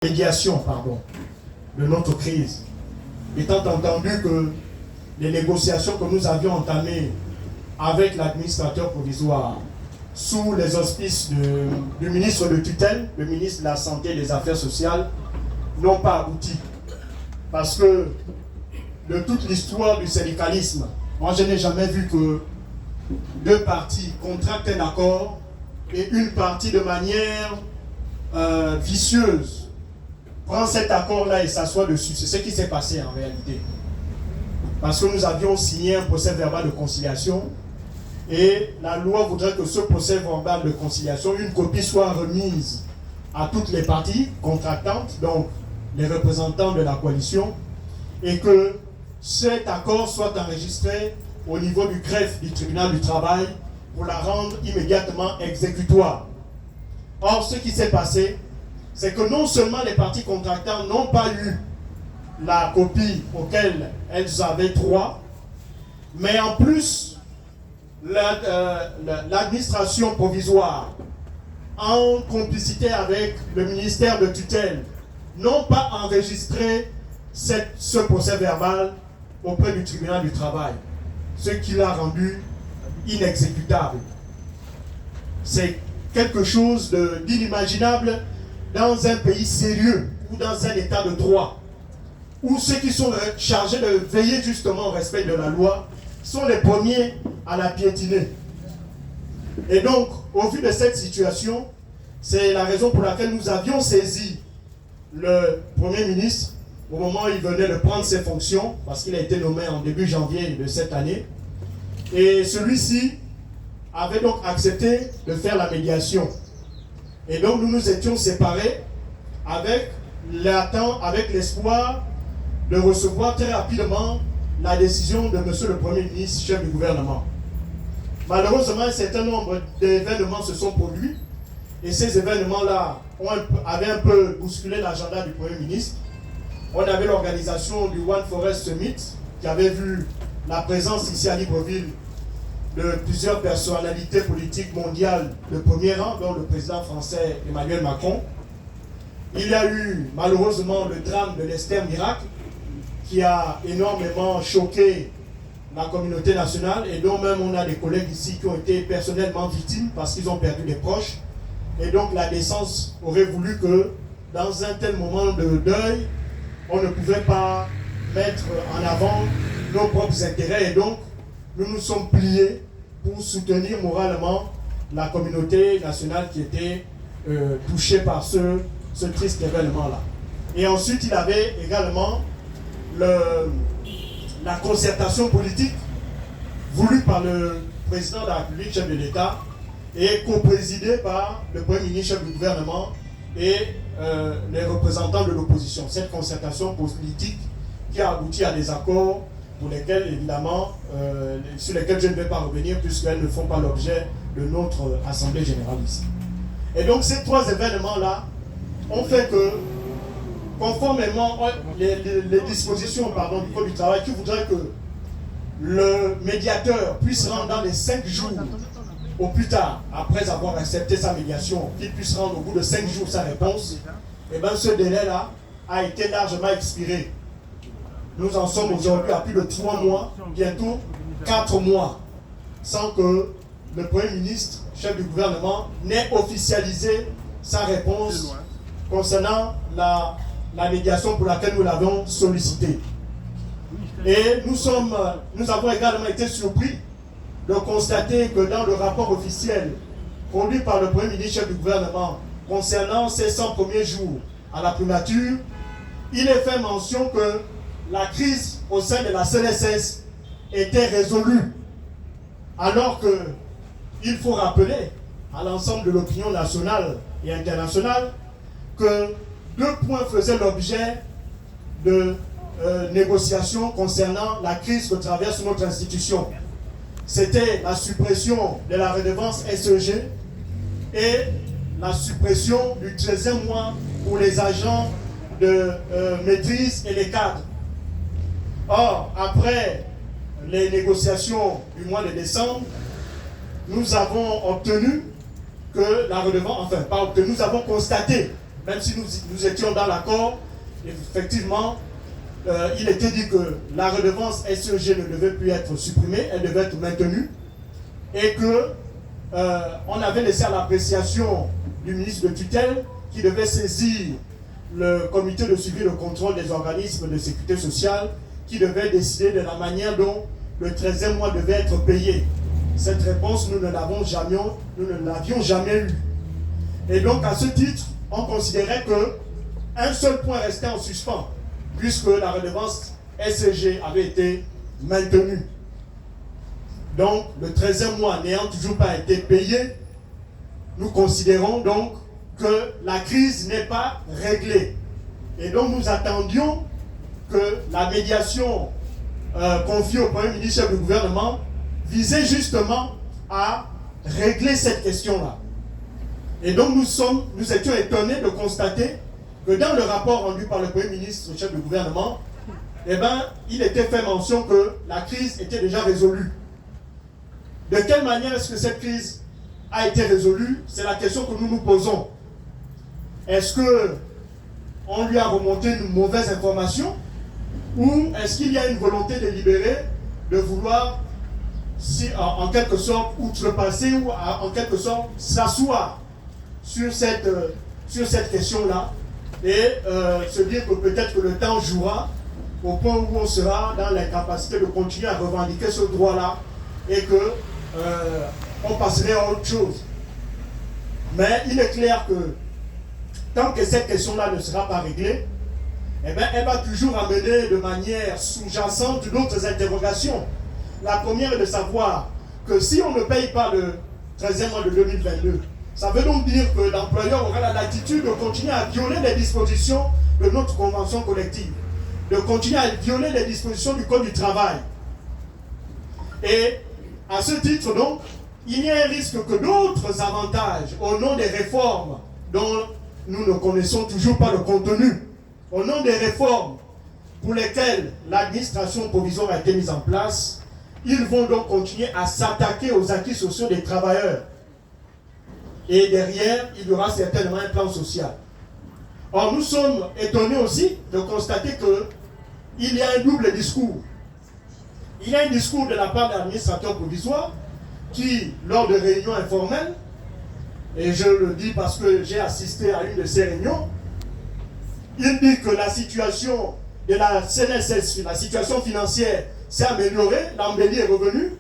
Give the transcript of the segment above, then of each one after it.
médiation, de notre crise, étant entendu que les négociations que nous avions entamées avec l'administrateur provisoire sous les auspices du ministre de tutelle, le ministre de la Santé et des Affaires sociales, n'ont pas abouti. Parce que de toute l'histoire du syndicalisme, moi je n'ai jamais vu que deux parties contractent un accord et une partie de manière vicieuse prend cet accord-là et s'assoit dessus. C'est ce qui s'est passé en réalité. Parce que nous avions signé un procès verbal de conciliation et la loi voudrait que ce procès verbal de conciliation, une copie soit remise à toutes les parties contractantes, donc les représentants de la coalition, et que cet accord soit enregistré au niveau du greffe du tribunal du travail pour la rendre immédiatement exécutoire. Or, ce qui s'est passé, c'est que non seulement les parties contractantes n'ont pas eu la copie auquel elles avaient droit, mais en plus, l'administration provisoire, en complicité avec le ministère de tutelle, n'ont pas enregistré ce procès verbal auprès du tribunal du travail, ce qui l'a rendu inexécutable. C'est quelque chose d'inimaginable dans un pays sérieux ou dans un état de droit, où ceux qui sont chargés de veiller justement au respect de la loi sont les premiers à la piétiner. Et donc, au vu de cette situation, c'est la raison pour laquelle nous avions saisi le Premier ministre au moment où il venait de prendre ses fonctions, parce qu'il a été nommé en début janvier de cette année. Et celui-ci avait donc accepté de faire la médiation. Et donc nous nous étions séparés avec l'espoir de recevoir très rapidement la décision de monsieur le Premier ministre, chef du gouvernement. Malheureusement, un certain nombre d'événements se sont produits et ces événements-là avaient un peu bousculé l'agenda du Premier ministre. On avait l'organisation du One Forest Summit qui avait vu la présence ici à Libreville de plusieurs personnalités politiques mondiales de premier rang, dont le président français Emmanuel Macron. Il y a eu malheureusement le drame de l'Esther Miracle qui a énormément choqué la communauté nationale et dont même on a des collègues ici qui ont été personnellement victimes parce qu'ils ont perdu des proches. Et donc la décence aurait voulu que dans un tel moment de deuil, on ne pouvait pas mettre en avant nos propres intérêts et donc nous nous sommes pliés pour soutenir moralement la communauté nationale qui était touchée par ce triste événement-là. Et ensuite, il avait également la concertation politique voulue par le président de la République, chef de l'État, et co-présidée par le Premier ministre, chef du gouvernement, et les représentants de l'opposition. Cette concertation politique qui a abouti à des accords pour lesquels, évidemment, sur lesquels je ne vais pas revenir puisqu'elles ne font pas l'objet de notre Assemblée générale ici. Et donc ces trois événements-là ont fait que, conformément les dispositions du Code du travail qui voudraient que le médiateur puisse rendre dans les 5 jours, au plus tard, après avoir accepté sa médiation, qu'il puisse rendre au bout de 5 jours sa réponse, et bien ce délai-là a été largement expiré. Nous en sommes aujourd'hui à plus de 3 mois, bientôt 4 mois, sans que le Premier ministre, chef du gouvernement, n'ait officialisé sa réponse concernant la médiation pour laquelle nous l'avons sollicité. Et nous avons également été surpris de constater que dans le rapport officiel produit par le Premier ministre, chef du gouvernement, concernant ces 100 premiers jours à la primature, il est fait mention que la crise au sein de la CNSS était résolue, alors qu'il faut rappeler à l'ensemble de l'opinion nationale et internationale que 2 points faisaient l'objet de négociations concernant la crise que traverse notre institution. C'était la suppression de la redevance SEG et la suppression du 13e mois pour les agents de maîtrise et les cadres. Or, après les négociations du mois de décembre, nous avons obtenu que la redevance, nous avons constaté même si nous étions dans l'accord, effectivement, il était dit que la redevance SEG ne devait plus être supprimée, elle devait être maintenue, et que on avait laissé à l'appréciation du ministre de tutelle qui devait saisir le comité de suivi et de contrôle des organismes de sécurité sociale qui devait décider de la manière dont le 13e mois devait être payé. Cette réponse, nous ne l'avions jamais eue. Et donc, à ce titre, on considérait qu'un seul point restait en suspens, puisque la redevance SCG avait été maintenue. Donc, le 13e mois n'ayant toujours pas été payé, nous considérons donc que la crise n'est pas réglée. Et donc, nous attendions que la médiation confiée au Premier ministre du gouvernement visait justement à régler cette question-là. Et donc, nous étions étonnés de constater que dans le rapport rendu par le Premier ministre, chef du gouvernement, eh ben, il était fait mention que la crise était déjà résolue. De quelle manière est-ce que cette crise a été résolue? C'est la question que nous nous posons. Est-ce qu'on lui a remonté une mauvaise information ou est-ce qu'il y a une volonté délibérée de vouloir, en quelque sorte, outrepasser ou en quelque sorte s'asseoir sur cette question-là et se dire que peut-être que le temps jouera au point où on sera dans l'incapacité de continuer à revendiquer ce droit-là et que on passerait à autre chose. Mais il est clair que tant que cette question-là ne sera pas réglée, eh bien, elle va toujours amener de manière sous-jacente d'autres interrogations. La première est de savoir que si on ne paye pas le 13e mois de 2022, ça veut donc dire que l'employeur aura la latitude de continuer à violer les dispositions de notre convention collective, de continuer à violer les dispositions du Code du travail. Et à ce titre, donc, il y a un risque que d'autres avantages, au nom des réformes dont nous ne connaissons toujours pas le contenu, au nom des réformes pour lesquelles l'administration provisoire a été mise en place, ils vont donc continuer à s'attaquer aux acquis sociaux des travailleurs. Et derrière, il y aura certainement un plan social. Or, nous sommes étonnés aussi de constater qu'il y a un double discours. Il y a un discours de la part de l'administrateur provisoire qui, lors de réunions informelles, et je le dis parce que j'ai assisté à une de ces réunions, il dit que la situation de la CNSS, la situation financière s'est améliorée, l'embellie est revenue,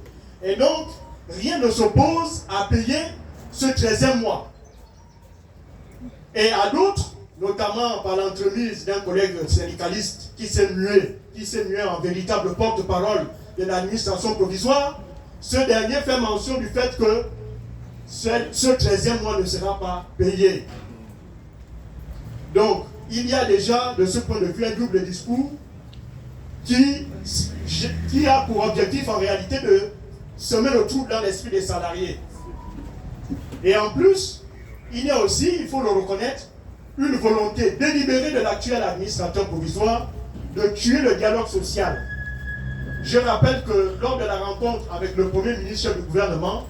et donc rien ne s'oppose à payer ce 13e mois. Et à d'autres, notamment par l'entremise d'un collègue syndicaliste qui s'est mué en véritable porte-parole de l'administration provisoire, ce dernier fait mention du fait que ce 13e mois ne sera pas payé. Donc, il y a déjà, de ce point de vue, un double discours qui a pour objectif, en réalité, de semer le trouble dans l'esprit des salariés. Et en plus, il y a aussi, il faut le reconnaître, une volonté délibérée de l'actuel administrateur provisoire de tuer le dialogue social. Je rappelle que lors de la rencontre avec le Premier ministre du gouvernement,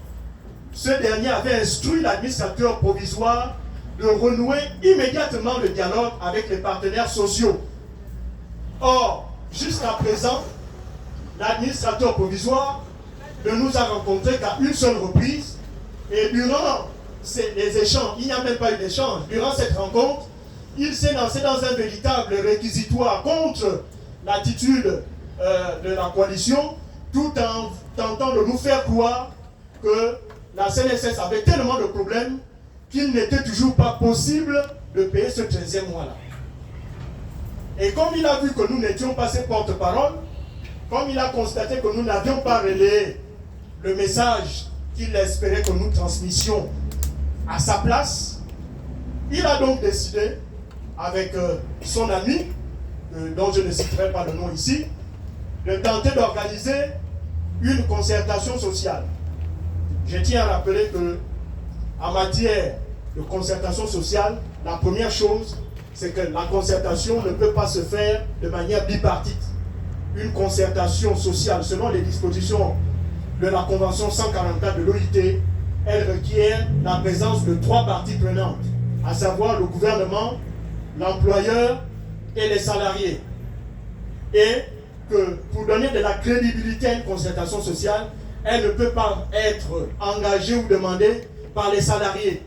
ce dernier avait instruit l'administrateur provisoire de renouer immédiatement le dialogue avec les partenaires sociaux. Or, jusqu'à présent, l'administrateur provisoire ne nous a rencontrés qu'à une seule reprise, et durant les échanges, il n'y a même pas eu d'échange, durant cette rencontre, il s'est lancé dans un véritable réquisitoire contre l'attitude de la coalition, tout en tentant de nous faire croire que la CNSS avait tellement de problèmes qu'il n'était toujours pas possible de payer ce 13e mois-là. Et comme il a vu que nous n'étions pas ses porte-parole, comme il a constaté que nous n'avions pas relayé le message qu'il espérait que nous transmissions à sa place, il a donc décidé, avec son ami, dont je ne citerai pas le nom ici, de tenter d'organiser une concertation sociale. Je tiens à rappeler que, en matière de concertation sociale, la première chose, c'est que la concertation ne peut pas se faire de manière bipartite. Une concertation sociale, selon les dispositions de la Convention 144 de l'OIT, elle requiert la présence de 3 parties prenantes, à savoir le gouvernement, l'employeur et les salariés. Et que pour donner de la crédibilité à une concertation sociale, elle ne peut pas être engagée ou demandée par les salariés.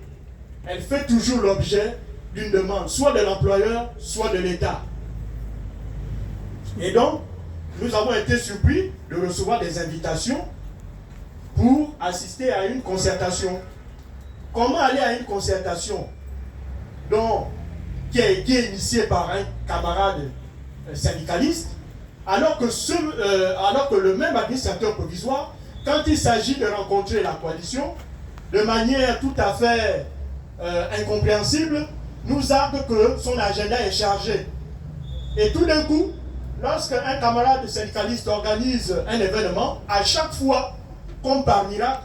Elle fait toujours l'objet d'une demande, soit de l'employeur, soit de l'État. Et donc, nous avons été surpris de recevoir des invitations pour assister à une concertation. Comment aller à une concertation qui est initiée par un camarade syndicaliste, alors que le même administrateur provisoire, quand il s'agit de rencontrer la coalition, de manière tout à fait incompréhensible, nous argue que son agenda est chargé. Et tout d'un coup, lorsqu'un camarade syndicaliste organise un événement, à chaque fois, comme par miracle,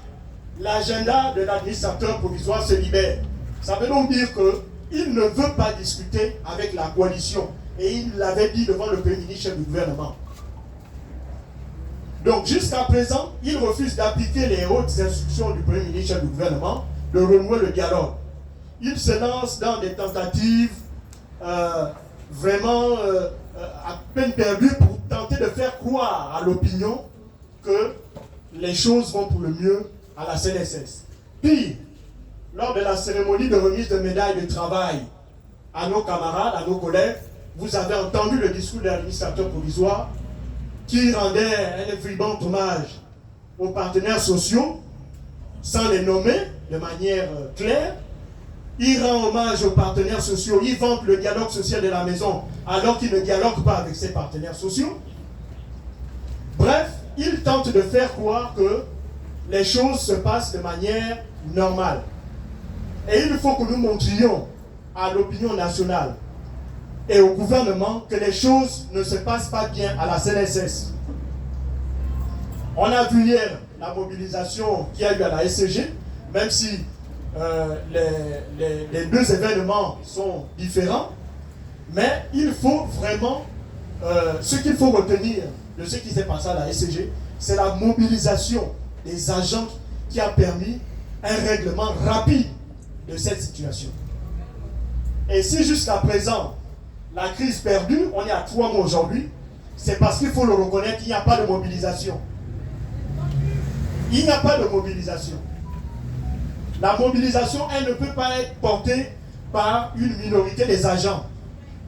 l'agenda de l'administrateur provisoire se libère. Ça veut donc dire qu'il ne veut pas discuter avec la coalition. Et il l'avait dit devant le Premier ministre chef du gouvernement. Donc jusqu'à présent, il refuse d'appliquer les hautes instructions du Premier ministre chef du gouvernement de renouer le dialogue. Il se lance dans des tentatives vraiment à peine perdues pour tenter de faire croire à l'opinion que les choses vont pour le mieux à la CNSS. Pire, lors de la cérémonie de remise de médailles de travail à nos camarades, à nos collègues, vous avez entendu le discours de l'administrateur provisoire qui rendait un vibrant hommage aux partenaires sociaux sans les nommer de manière claire. Il rend hommage aux partenaires sociaux, il vante le dialogue social de la maison alors qu'il ne dialogue pas avec ses partenaires sociaux. Bref, il tente de faire croire que les choses se passent de manière normale. Et il faut que nous montrions à l'opinion nationale et au gouvernement que les choses ne se passent pas bien à la CNSS. On a vu hier la mobilisation qu'il y a eu à la SCG, même si les deux événements sont différents, mais il faut vraiment, ce qu'il faut retenir de ce qui s'est passé à la SCG, c'est la mobilisation des agents qui a permis un règlement rapide de cette situation. Et si jusqu'à présent, la crise perdue, on est à 3 mois aujourd'hui, c'est parce qu'il faut le reconnaître, il n'y a pas de mobilisation. Il n'y a pas de mobilisation. La mobilisation, elle ne peut pas être portée par une minorité des agents.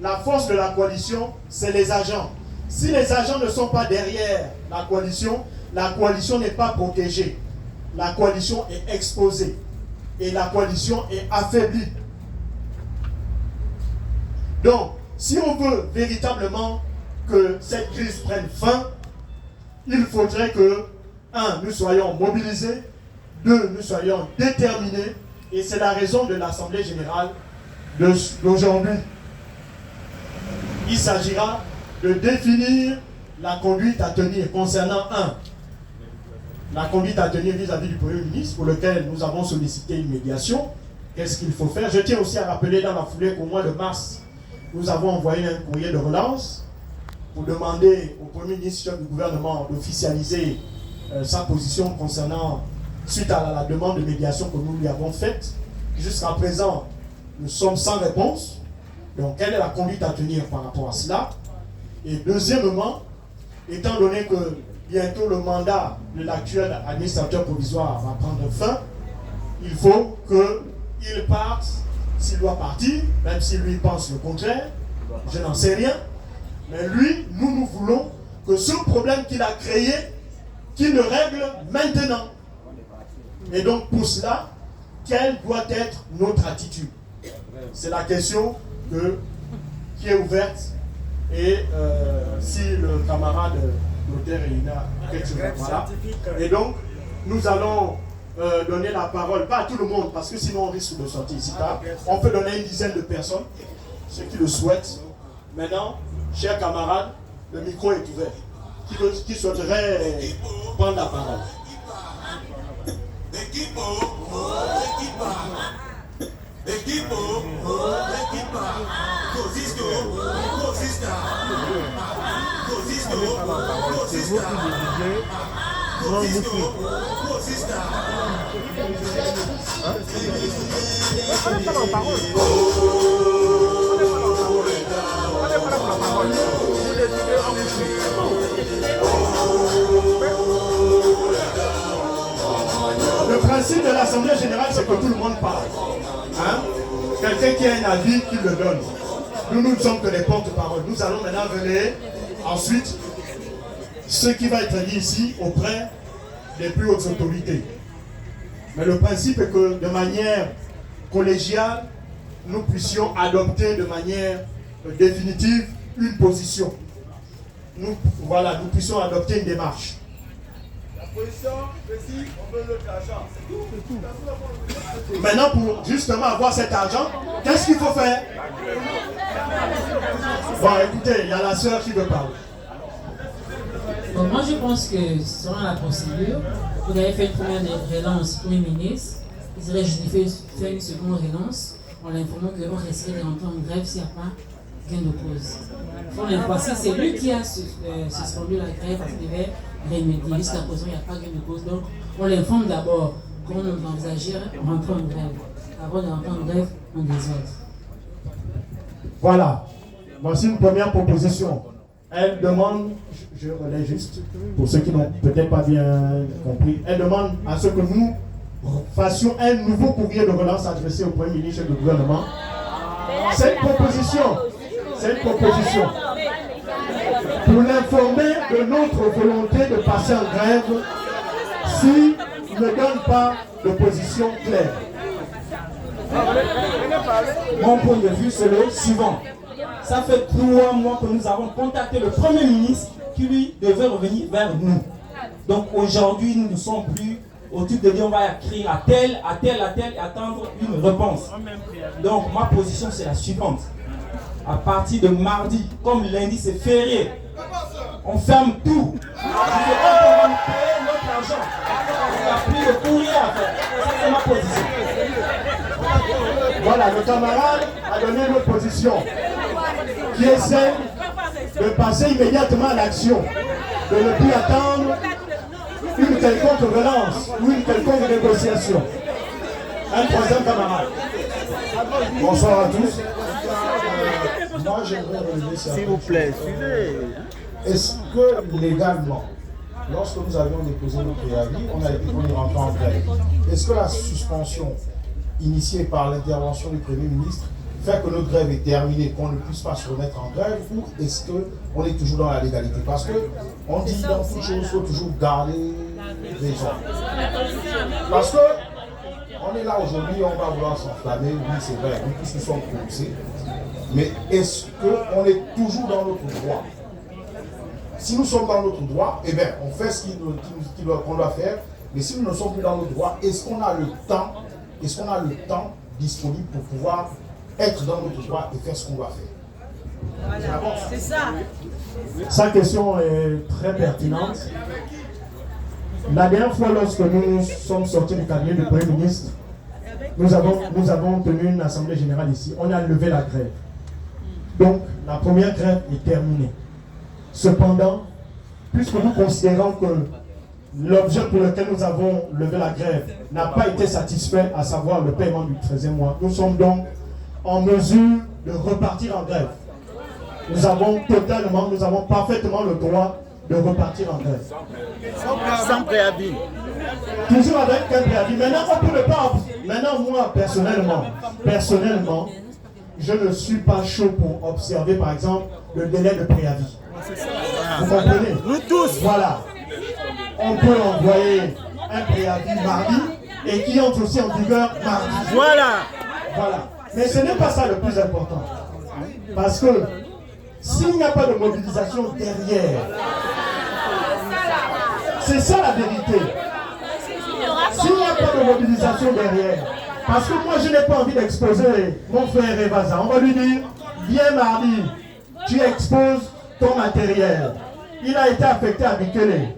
La force de la coalition, c'est les agents. Si les agents ne sont pas derrière la coalition n'est pas protégée. La coalition est exposée. Et la coalition est affaiblie. Donc, si on veut véritablement que cette crise prenne fin, il faudrait que, 1, nous soyons mobilisés, 2, nous soyons déterminés, et c'est la raison de l'Assemblée générale d'aujourd'hui. Il s'agira de définir la conduite à tenir concernant 1, la conduite à tenir vis-à-vis du Premier ministre, pour lequel nous avons sollicité une médiation. Qu'est-ce qu'il faut faire? Je tiens aussi à rappeler dans la foulée qu'au mois de mars, nous avons envoyé un courrier de relance pour demander au Premier ministre chef du gouvernement d'officialiser sa position concernant, suite à la demande de médiation que nous lui avons faite. Jusqu'à présent, nous sommes sans réponse. Donc, quelle est la conduite à tenir par rapport à cela? Et deuxièmement, étant donné que bientôt le mandat de l'actuel administrateur provisoire va prendre fin, il faut qu'il parte, s'il doit partir, même si lui pense le contraire, je n'en sais rien, mais lui, nous voulons que ce problème qu'il a créé, qu'il le règle maintenant. Et donc pour cela, quelle doit être notre attitude? C'est la question qui est ouverte. Et si le camarade l'auteur a quelque chose, voilà. Et donc, nous allons donner la parole, pas à tout le monde, parce que sinon on risque de sortir ici tard. On peut donner une dizaine de personnes, ceux qui le souhaitent. Maintenant, chers camarades, le micro est ouvert. Qui souhaiterait prendre la parole? C'est vous qui décidez. Non, beaucoup. que tout le monde parle. Hein? Quelqu'un qui a un avis, qui le donne. Nous ne sommes que des porte-parole. Nous allons maintenant venir ensuite ce qui va être dit ici auprès des plus hautes autorités. Mais le principe est que de manière collégiale, nous puissions adopter de manière définitive une position. Nous puissions adopter une démarche. La position, c'est si on veut notre argent. C'est tout. Maintenant, pour justement avoir cet argent, qu'est-ce qu'il faut faire? Bon, écoutez, il y a la sœur qui veut parler. Bon, moi, je pense que selon la procédure, vous avez fait une première relance au Premier ministre. Il serait justifié de faire une seconde relance en l'informant qu'on risquerait de rentrer en grève s'il n'y a pas gain de cause. Il faut l'informer. C'est lui qui a suspendu la grève parce qu'il devait remédier. Jusqu'à présent, il n'y a pas gain de cause. Donc, on l'informe d'abord qu'on envisagerait rentrer en grève. Avant de rentrer en grève, on désordre. Voilà. Voici une première proposition. Elle demande, je relais juste, pour ceux qui n'ont peut-être pas bien compris, elle demande à ce que nous fassions un nouveau courrier de relance adressé au Premier ministre et au gouvernement. Cette proposition, pour l'informer de notre volonté de passer en grève s'il ne donne pas de position claire. Mon point de vue, c'est le suivant. Ça fait 3 mois que nous avons contacté le Premier ministre qui, lui, devait revenir vers nous. Donc aujourd'hui, nous ne sommes plus au type de dire on va écrire à tel et attendre une réponse. Donc ma position, c'est la suivante. À partir de mardi, comme lundi c'est férié, on ferme tout. Je ne sais pas comment nous payer notre argent. Il n'y a plus de courrier à faire. Ça, c'est ma position. Voilà, le camarade a donné une position qui est celle de passer immédiatement à l'action, de ne plus attendre une quelconque relance ou une quelconque négociation. Un troisième camarade. Bonsoir à tous. Moi, j'aimerais relever ça. S'il vous plaît, suivez. Est-ce que légalement, lorsque nous avions déposé nos préavis, on a été qu'on est rentré en grève? Est-ce que la suspension initiée par l'intervention du Premier ministre fait que notre grève est terminée, qu'on ne puisse pas se remettre en grève, ou est-ce qu'on est toujours dans la légalité? Parce qu'on dit dans toute chose, il faut toujours garder les gens. Parce que on est là aujourd'hui, on va vouloir s'enflammer, oui c'est vrai, nous tous nous sommes poussés, mais est-ce qu'on est toujours dans notre droit? Si nous sommes dans notre droit, eh bien on fait ce qu'on doit faire, mais si nous ne sommes plus dans notre droit, est-ce qu'on a le temps disponible pour pouvoir être dans notre droit et faire ce qu'on doit faire? Voilà, c'est ça. Sa question est très pertinente. La dernière fois, lorsque nous sommes sortis du cabinet du Premier ministre, nous avons tenu une assemblée générale ici. On a levé la grève. Donc, la première grève est terminée. Cependant, puisque nous considérons que l'objet pour lequel nous avons levé la grève n'a pas été satisfait, à savoir le paiement du 13e mois, nous sommes donc en mesure de repartir en grève. Nous avons parfaitement le droit de repartir en grève. Sans préavis. Toujours avec un préavis. Maintenant, moi, personnellement, je ne suis pas chaud pour observer, par exemple, le délai de préavis. Vous comprenez? Nous tous. Voilà. On peut envoyer un préavis mardi et qui entre aussi en vigueur mardi. Voilà. Mais ce n'est pas ça le plus important. Parce que s'il n'y a pas de mobilisation derrière, c'est ça la vérité. S'il n'y a pas de mobilisation derrière, parce que moi je n'ai pas envie d'exposer mon frère Evaza, on va lui dire, viens mardi, tu exposes ton matériel. Il a été affecté à Bikele.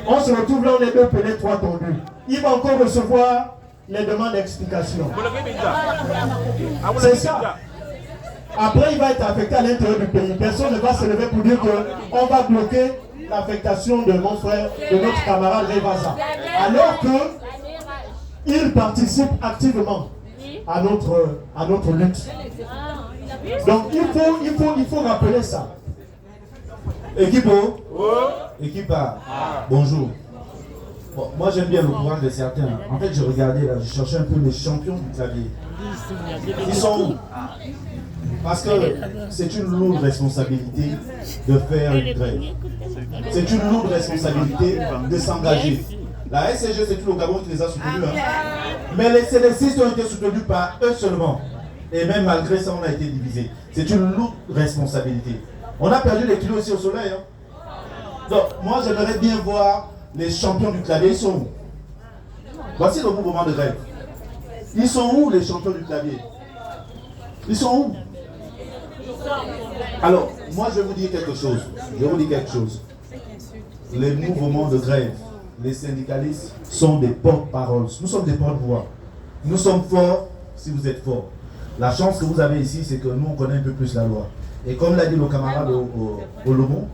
On se retrouve là, on est 2 pelés, 3 tondus. Il va encore recevoir les demandes d'explication. C'est ça. Après, il va être affecté à l'intérieur du pays. Personne ne va se lever pour dire qu'on va bloquer l'affectation de mon frère, de notre camarade Revaza. Alors qu'il participe activement à notre lutte. Donc il faut rappeler ça. Équipe Équipe bonjour. Bon, moi j'aime bien le courage de certains. En fait, je regardais là, je cherchais un peu les champions du clavier. Ils sont où? Parce que c'est une lourde responsabilité de faire une grève. C'est une lourde responsabilité de s'engager. La SCG, c'est tout le Gabon qui les a soutenus. Hein. Mais les CDCistes ont été soutenus par eux seulement. Et même malgré ça, on a été divisés. C'est une lourde responsabilité. On a perdu les kilos aussi au soleil. Hein. Donc, moi, j'aimerais bien voir les champions du clavier. Ils sont où? Voici le mouvement de grève. Ils sont où, les champions du clavier? Ils sont où? Alors, moi, je vais vous dire quelque chose. Les mouvements de grève, les syndicalistes sont des porte-paroles. Nous sommes des porte-voix. Nous sommes forts si vous êtes forts. La chance que vous avez ici, c'est que nous, on connaît un peu plus la loi. Et comme l'a dit le camarade au Lomon,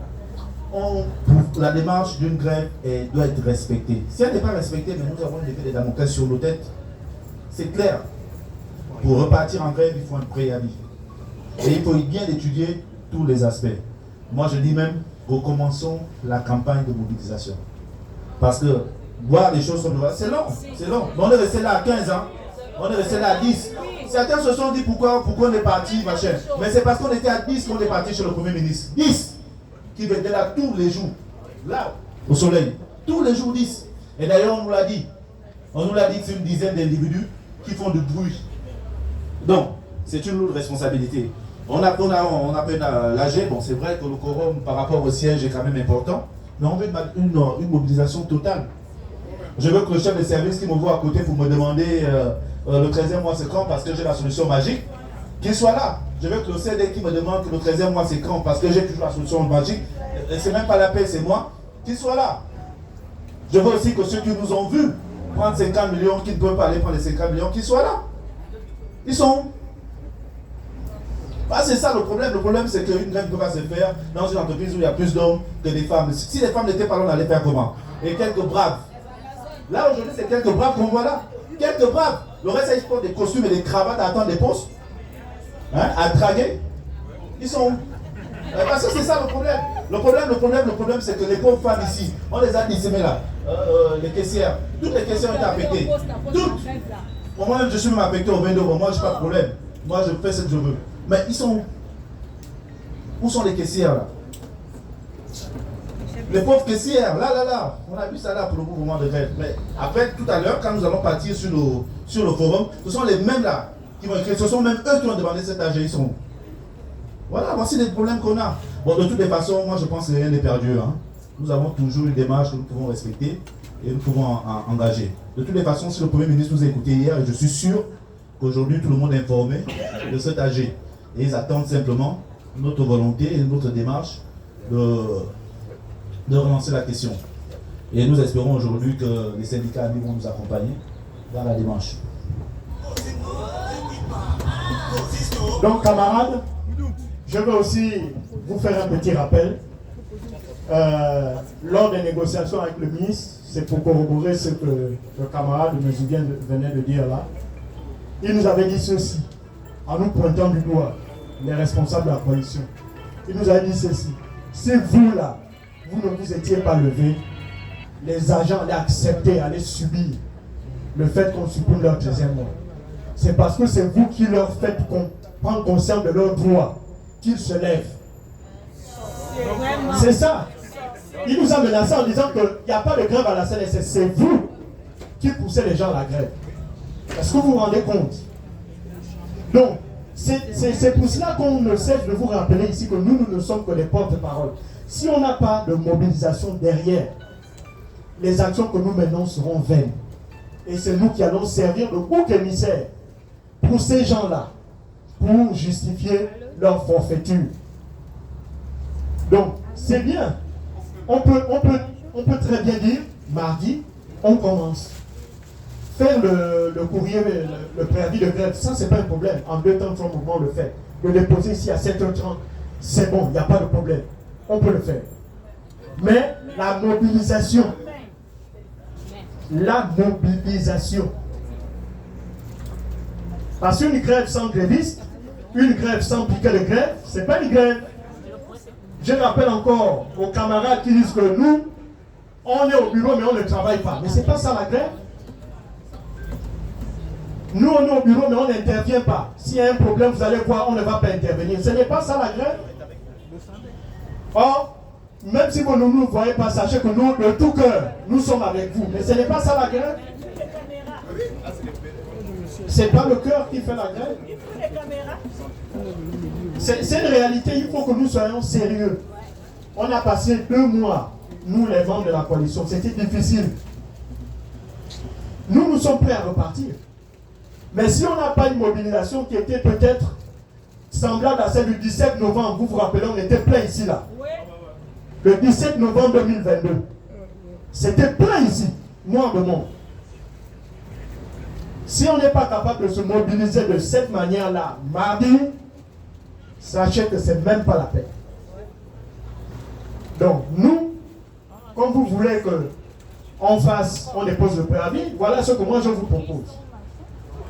la démarche d'une grève doit être respectée. Si elle n'est pas respectée, mais nous avons une épée de Damoclès sur nos têtes, c'est clair. Pour repartir en grève, il faut un préavis. Et il faut bien étudier tous les aspects. Moi, je dis même, recommençons la campagne de mobilisation. Parce que voir les choses comme ça, c'est long. Mais on est resté là à 15 ans, on est resté là à 10. Certains se sont dit pourquoi on est parti, machin. Mais c'est parce qu'on était à 10 qu'on est parti chez le Premier ministre. 10 qui venaient là tous les jours, là, au soleil. Tous les jours 10. Et d'ailleurs, on nous l'a dit. On nous l'a dit que c'est une dizaine d'individus qui font du bruit. Donc, c'est une lourde responsabilité. On appelle l'AG, bon c'est vrai que le quorum par rapport au siège est quand même important, mais on veut une mobilisation totale. Je veux que le chef de service qui me voit à côté pour me demander le 13e mois c'est quand parce que j'ai la solution magique, qu'il soit là. Je veux que le CD qui me demande que le 13e mois c'est quand parce que j'ai toujours la solution magique, et c'est même pas la paix, c'est moi, qu'il soit là. Je veux aussi que ceux qui nous ont vus prendre 50 millions, qui ne peuvent pas aller prendre les 50 millions, qu'ils soient là. Ils sont où? Ah, c'est ça le problème. Le problème, c'est qu'une grève ne peut pas se faire dans une entreprise où il y a plus d'hommes que des femmes. Si les femmes n'étaient pas là, on allait faire comment? Et quelques braves. Là, aujourd'hui, c'est quelques braves qu'on voit là. Quelques braves. Le reste, ils portent des costumes et des cravates à attendre des postes. Hein, à draguer. Ils sont où? Parce que c'est ça le problème. Le problème, c'est que les pauvres femmes ici, on les a disséminées là. Les caissières. Toutes les caissières ont été affectées. Toutes. Moi-même, je suis même affecté au 22. Moi, je n'ai pas de problème. Moi, je fais ce que je veux. Mais ils sont où? Où sont les caissières là? Les pauvres caissières, là. On a vu ça là pour le mouvement de grève. Mais après, tout à l'heure, quand nous allons partir sur le forum, ce sont les mêmes là qui vont écrire. Ce sont même eux qui ont demandé cet âge. Ils sont où? Voilà, voici les problèmes qu'on a. Bon, de toutes les façons, moi je pense que rien n'est perdu. Hein. Nous avons toujours une démarche que nous pouvons respecter et nous pouvons engager. De toutes les façons, si le Premier ministre nous a écouté hier, et je suis sûr qu'aujourd'hui tout le monde est informé de cet AG. Et ils attendent simplement notre volonté et notre démarche de relancer la question. Et nous espérons aujourd'hui que les syndicats amis vont nous accompagner dans la démarche. Donc, camarades, je veux aussi vous faire un petit rappel. Lors des négociations avec le ministre, c'est pour corroborer ce que le camarade venait de dire là. Il nous avait dit ceci, en nous pointant du doigt, les responsables de la coalition. Il nous a dit ceci: si vous là, vous ne vous étiez pas levé, les agents allaient accepter, allaient subir le fait qu'on supprime leur 13e mois. C'est parce que c'est vous qui leur faites prendre conscience de leurs droits qu'ils se lèvent. C'est ça. Il nous a menacé en disant qu'il n'y a pas de grève à la CNSS. C'est vous qui poussez les gens à la grève. Est-ce que vous vous rendez compte? Donc, c'est pour cela qu'on ne cesse de vous rappeler ici que nous ne sommes que des porte-paroles. Si on n'a pas de mobilisation derrière, les actions que nous menons seront vaines. Et c'est nous qui allons servir de bouc émissaire pour ces gens-là, pour justifier leur forfaiture. Donc, c'est bien. On peut très bien dire, mardi, on commence. Faire le courrier, le préavis de grève, ça, c'est pas un problème. En 2 temps, trois mouvements, on le fait. Le déposer ici à 7h30, c'est bon, il n'y a pas de problème. On peut le faire. Mais la mobilisation, parce qu'une grève sans gréviste, une grève sans piquet de grève, c'est pas une grève. Je rappelle encore aux camarades qui disent que nous, on est au bureau mais on ne travaille pas. Mais ce n'est pas ça la grève. Nous, on est au bureau mais on n'intervient pas. S'il y a un problème, vous allez voir, on ne va pas intervenir. Ce n'est pas ça la grève. Or, même si vous ne nous voyez pas, sachez que nous, de tout cœur, nous sommes avec vous. Mais ce n'est pas ça la grève. Ce n'est pas le cœur qui fait la grève. C'est une réalité, il faut que nous soyons sérieux. On a passé 2 mois, nous les membres de la coalition, c'était difficile. Nous sommes prêts à repartir. Mais si on n'a pas une mobilisation qui était peut-être semblable à celle du 17 novembre, vous vous rappelez, on était plein ici là. Le 17 novembre 2022. C'était plein ici, noir de monde. Si on n'est pas capable de se mobiliser de cette manière-là, mardi, sachez que ce n'est même pas la peine. Donc, nous, comme vous voulez qu'on fasse, on dépose le préavis, voilà ce que moi je vous propose.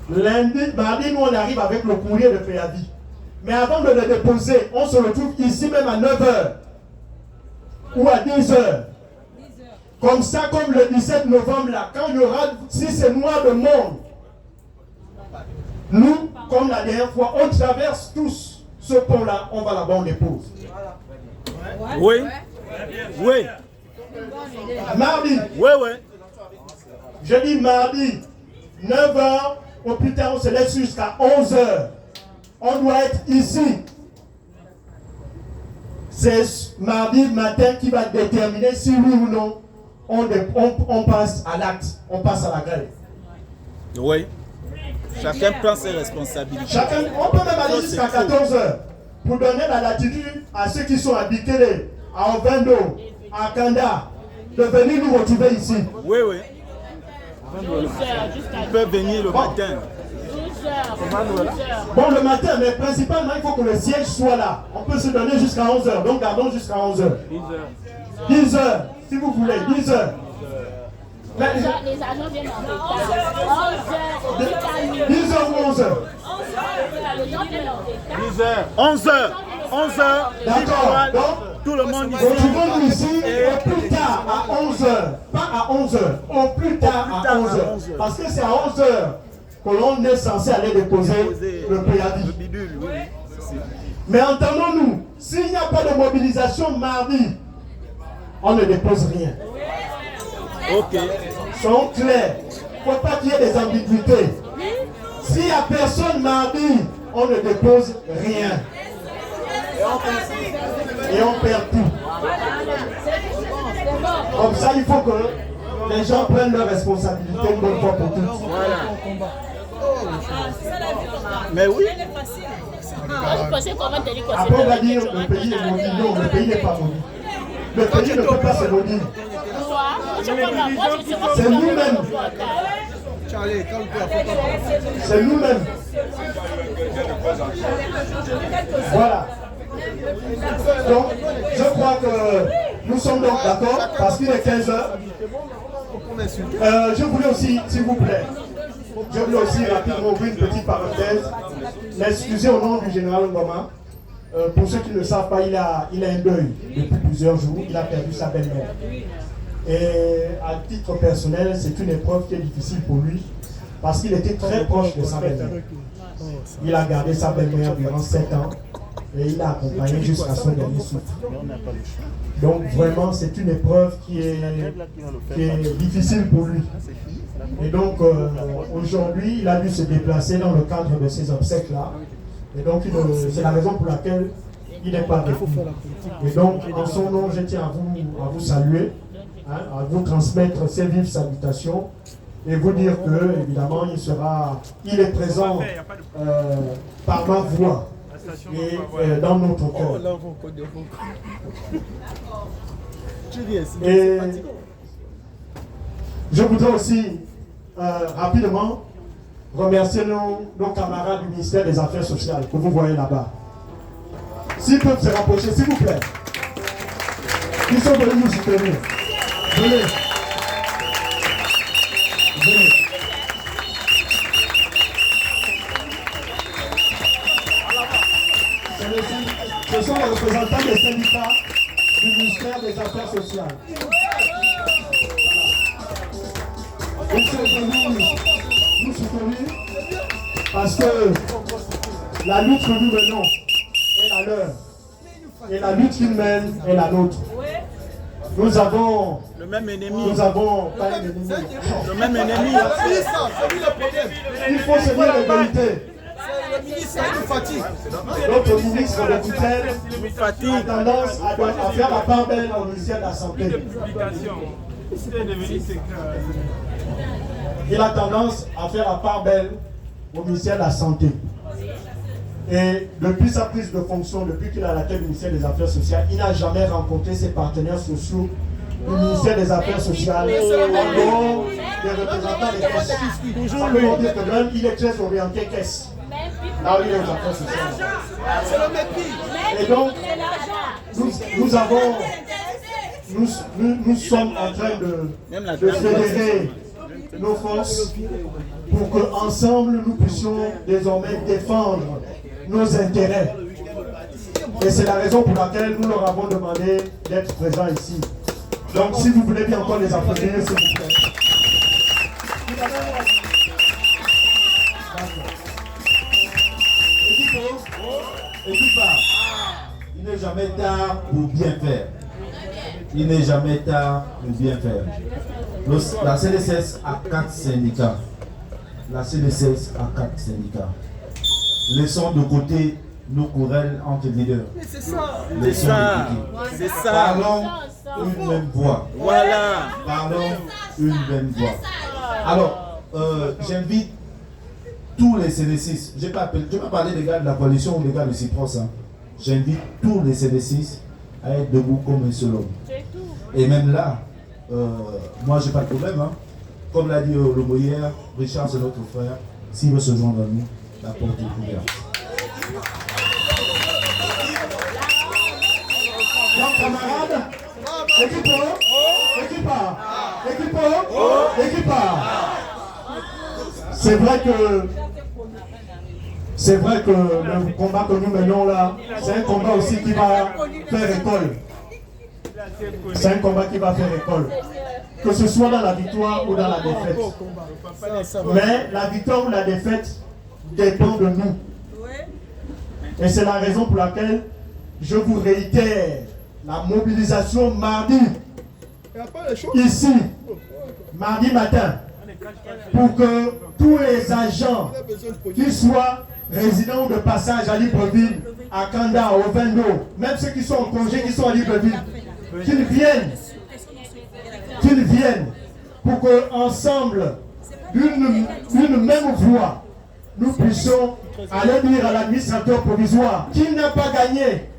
Lundi, mardi, nous on arrive avec le courrier de préavis. Mais avant de le déposer, on se retrouve ici même à 9h ou à 10h. Comme ça, comme le 17 novembre, là, quand il y aura, si c'est noir de monde, nous, comme la dernière fois, on traverse tous ce pont-là, on va là-bas, on dépose. Oui. Oui. Mardi. Oui, oui. Je dis mardi, 9h, au plus tard, on se laisse jusqu'à 11h. On doit être ici. C'est mardi matin qui va déterminer si oui ou non on passe à l'acte, on passe à la grève. Oui. Chacun prend ses responsabilités. Chacun, on peut même aller jusqu'à 14h pour donner la latitude à ceux qui sont à Bikele, à Ovendo, à Kanda, de venir nous retrouver ici. Oui, oui. Ils peuvent venir le matin. Bon, le matin, mais principalement, il faut que le siège soit là. On peut se donner jusqu'à 11h, donc gardons jusqu'à 11h. 10h, si vous voulez, 10h. Les agents viennent en retard. 10h ou 11h. 11h. 11h. D'accord. Donc, tout le monde ici. retrouvons-nous ici au plus tard à 11h. Pas à 11h. Au plus tard à 11h. Parce que c'est à 11h que l'on est censé aller déposer le préavis. Mais entendons-nous, s'il n'y a pas de mobilisation mardi, on ne dépose rien. Ok. Sont clairs. Il ne faut pas qu'il y ait des ambiguïtés. S'il n'y a personne mardi, on ne dépose rien. Et on perd tout. Comme ça, il faut que les gens prennent leurs responsabilités une bonne fois pour toutes. Voilà. Mais oui. Après, on va dire le pays est maudit. Non, le pays n'est pas maudit. Le pays ne peut pas se maudire. C'est nous-mêmes. C'est nous-mêmes. Voilà. Donc, je crois que nous sommes donc d'accord parce qu'il est 15h. Je voulais aussi, s'il vous plaît, je voulais aussi rapidement ouvrir une petite parenthèse. M'excuser au nom du général Ngoma. Pour ceux qui ne le savent pas, il a un deuil depuis plusieurs jours. Il a perdu sa belle-mère. Et à titre personnel, c'est une épreuve qui est difficile pour lui parce qu'il était très proche de sa belle-mère. Il a gardé sa belle-mère durant 7 ans et il l'a accompagné jusqu'à son dernier souffle. Donc vraiment, c'est une épreuve qui est difficile pour lui. Et donc aujourd'hui, il a dû se déplacer dans le cadre de ces obsèques-là. Et donc c'est la raison pour laquelle il n'est pas avec nous. Et donc en son nom, je tiens à vous saluer, à vous transmettre ces vives salutations et vous dire que évidemment il est présent par ma voix et dans notre cœur. Et je voudrais aussi rapidement remercier nos camarades du ministère des Affaires sociales que vous voyez là-bas. S'ils peuvent se rapprocher, s'il vous plaît. Ils sont venus nous soutenir. Venez. Venez. Ce sont les représentants des syndicats du ministère des Affaires sociales. sont venus nous soutenir parce que la lutte que nous menons est la leur. Et la lutte qu'ils mènent est la nôtre. Nous avons le même ennemi. Nous avons pas un ennemi. Le même ennemi. Il faut se dire l'égalité. Le ministre nous fatigue. Notre ministre de tutelle a tendance à faire la part belle au ministère de la Santé. Il a tendance à faire la part belle au ministère de la Santé. Et depuis sa prise de fonction, depuis qu'il a la tête du ministère des Affaires sociales, il n'a jamais rencontré ses partenaires sociaux du ministère des Affaires sociales, en dehors des représentants des caisses. Ça veut dire que même il est très orienté caisse. Là où il est aux affaires sociales. C'est le mépris. Et donc, nous sommes en train de fédérer nos forces pour qu'ensemble nous puissions désormais défendre nos intérêts. Et c'est la raison pour laquelle nous leur avons demandé d'être présents ici. Donc si vous voulez bien encore les applaudir, s'il vous plaît. Équipe, il n'est jamais tard pour bien faire. Il n'est jamais tard pour bien faire. La CDCS a 4 syndicats. La CDCS a 4 syndicats. Laissons de côté nos querelles entre leaders. C'est ça. C'est ça. C'est ça. Parlons une même voix. Voilà. Parlons une même voix. Alors, j'invite tous les CDC6. Je ne vais pas parler des gars de la coalition ou des gars de Cypros. Hein. J'invite tous les CDC6 à être debout comme un seul homme. Et même là, moi j'ai pas de problème. Hein. Comme l'a dit le Moyer, Richard c'est notre frère. S'il veut se joindre à nous, la porte est ouverte. Donc camarades, équipe. C'est vrai que le combat que nous menons là, c'est un combat aussi qui va faire école. C'est un combat qui va faire école. Que ce soit dans la victoire ou dans la défaite. Mais la victoire ou la défaite dépend de nous. Et c'est la raison pour laquelle je vous réitère la mobilisation mardi, ici, mardi matin, pour que tous les agents qui soient résidents ou de passage à Libreville, à Kanda, au Vendo, même ceux qui sont en congé, qui sont à Libreville, qu'ils viennent pour qu'ensemble, d'une même voix, nous puissions aller dire à l'administrateur provisoire qu'il n'a pas gagné,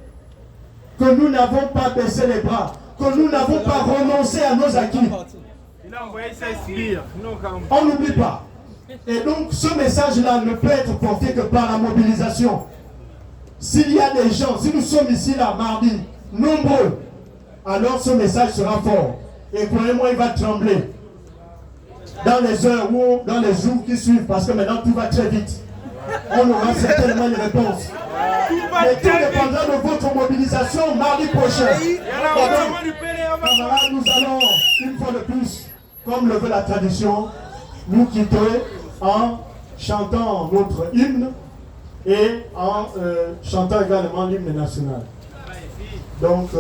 que nous n'avons pas baissé les bras, que nous n'avons pas renoncé à nos acquis. On n'oublie pas. Et donc ce message-là ne peut être porté que par la mobilisation. S'il y a des gens, si nous sommes ici là mardi, nombreux, alors ce message sera fort. Et croyez-moi, il va trembler dans les heures ou dans les jours qui suivent, parce que maintenant tout va très vite. On aura certainement une réponse. Mais tout dépendra de votre mobilisation mardi prochain. Camarades, nous allons, une fois de plus, comme le veut la tradition, nous quitter en chantant notre hymne et en chantant également l'hymne national. Donc,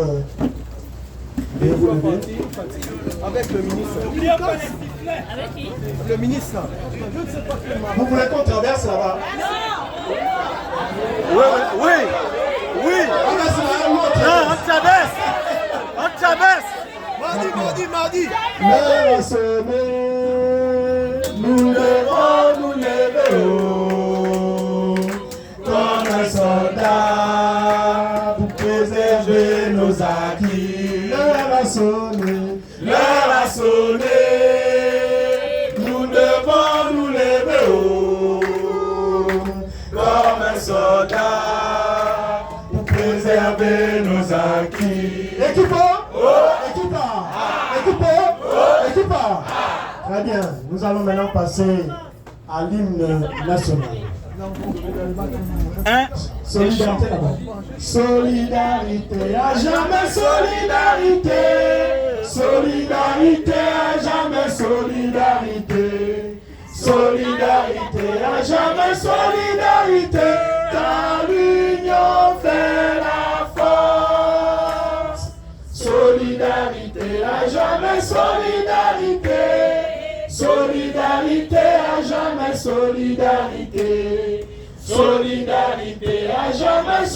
avec le ministre. Avec qui? Le ministre. vous voulez qu'on traverse là-bas? Oui. Non, on traverse. On traverse. Mardi. L'heure a sonné, nous devons nous lever haut, comme un soldat, pour préserver nos acquis. L'heure a sonné, nous devons nous lever haut, comme un soldat, pour préserver nos acquis. Équipe. Très bien, nous allons maintenant passer à l'hymne national. Solidarité d'abord. Solidarité, à jamais solidarité. Solidarité à jamais, solidarité. Solidarité à jamais, solidarité. Car l'union fait la force. Solidarité à jamais, solidarité. Solidarité à jamais, solidarité. Solidarité à jamais, solidarité.